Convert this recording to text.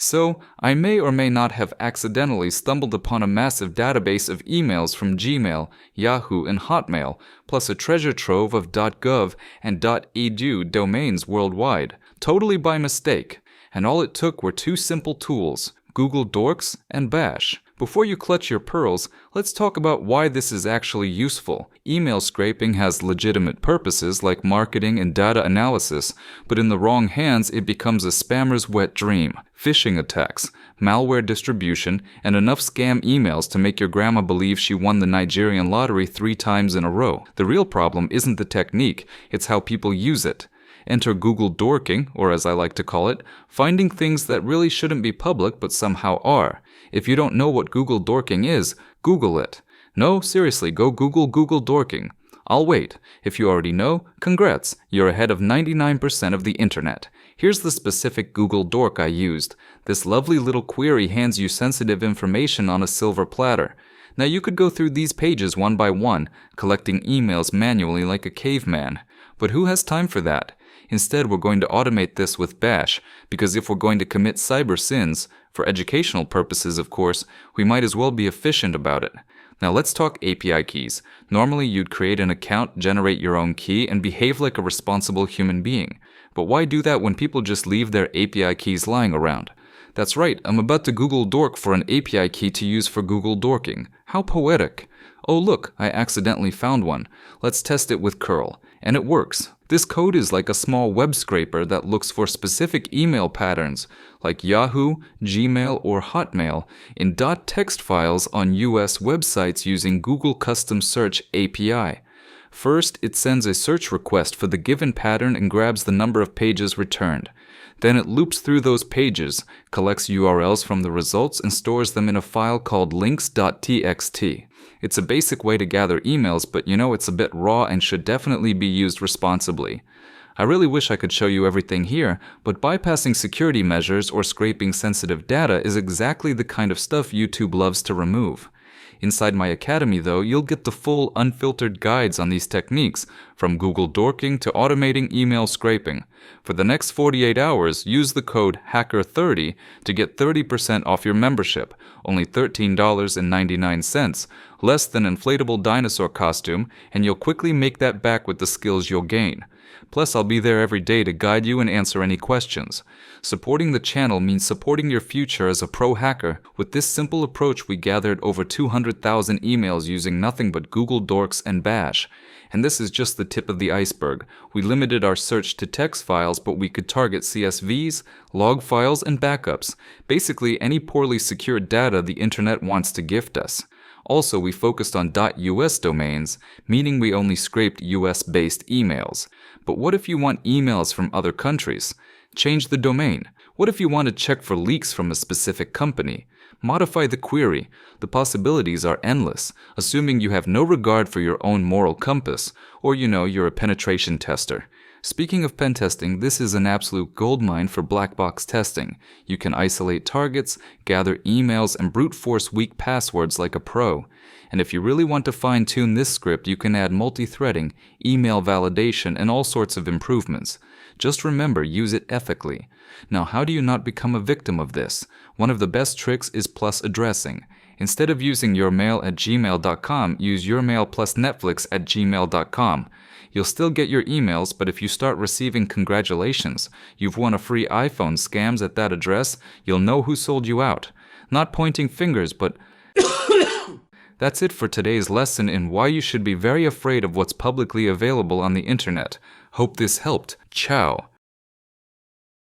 So, I may or may not have accidentally stumbled upon a massive database of emails from Gmail, Yahoo, and Hotmail, plus a treasure trove of .gov and .edu domains worldwide, totally by mistake. And all it took were two simple tools, Google Dorks and Bash. Before you clutch your pearls, let's talk about why this is actually useful. Email scraping has legitimate purposes like marketing and data analysis, but in the wrong hands it becomes a spammer's wet dream. Phishing attacks, malware distribution, and enough scam emails to make your grandma believe she won the Nigerian lottery 3 times in a row. The real problem isn't the technique, it's how people use it. Enter Google Dorking, or as I like to call it, finding things that really shouldn't be public but somehow are. If you don't know what Google Dorking is, Google it. No, seriously, go Google Dorking. I'll wait. If you already know, congrats, you're ahead of 99% of the internet. Here's the specific Google Dork I used. This lovely little query hands you sensitive information on a silver platter. Now you could go through these pages one by one, collecting emails manually like a caveman. But who has time for that? Instead, we're going to automate this with Bash, because if we're going to commit cyber sins, for educational purposes of course, we might as well be efficient about it. Now let's talk API keys. Normally you'd create an account, generate your own key, and behave like a responsible human being. But why do that when people just leave their API keys lying around? That's right, I'm about to Google Dork for an API key to use for Google Dorking. How poetic. Oh look, I accidentally found one. Let's test it with curl. And it works. This code is like a small web scraper that looks for specific email patterns, like Yahoo, Gmail, or Hotmail, in .text files on US websites using Google Custom Search API. First, it sends a search request for the given pattern and grabs the number of pages returned. Then it loops through those pages, collects URLs from the results, and stores them in a file called links.txt. It's a basic way to gather emails, but you know it's a bit raw and should definitely be used responsibly. I really wish I could show you everything here, but bypassing security measures or scraping sensitive data is exactly the kind of stuff YouTube loves to remove. Inside my academy though, you'll get the full unfiltered guides on these techniques, from Google Dorking to automating email scraping. For the next 48 hours, use the code HACKER30 to get 30% off your membership, only $13.99, less than an inflatable dinosaur costume, and you'll quickly make that back with the skills you'll gain. Plus, I'll be there every day to guide you and answer any questions. Supporting the channel means supporting your future as a pro hacker. With this simple approach, we gathered over 200,000 emails using nothing but Google Dorks and Bash. And this is just the tip of the iceberg. We limited our search to text files, but we could target CSVs, log files, and backups. Basically, any poorly secured data the internet wants to gift us. Also, we focused on .us domains, meaning we only scraped US-based emails. But what if you want emails from other countries? Change the domain. What if you want to check for leaks from a specific company? Modify the query. The possibilities are endless, assuming you have no regard for your own moral compass, or you're a penetration tester. Speaking of pen testing, this is an absolute goldmine for black box testing. You can isolate targets, gather emails, and brute force weak passwords like a pro. And if you really want to fine-tune this script, you can add multi-threading, email validation, and all sorts of improvements. Just remember, use it ethically. Now, how do you not become a victim of this? One of the best tricks is plus addressing. Instead of using yourmail@gmail.com, use yourmail+netflix@gmail.com. You'll still get your emails, but if you start receiving congratulations, you've won a free iPhone scams at that address, you'll know who sold you out. Not pointing fingers, but that's it for today's lesson in why you should be very afraid of what's publicly available on the internet. Hope this helped. Ciao.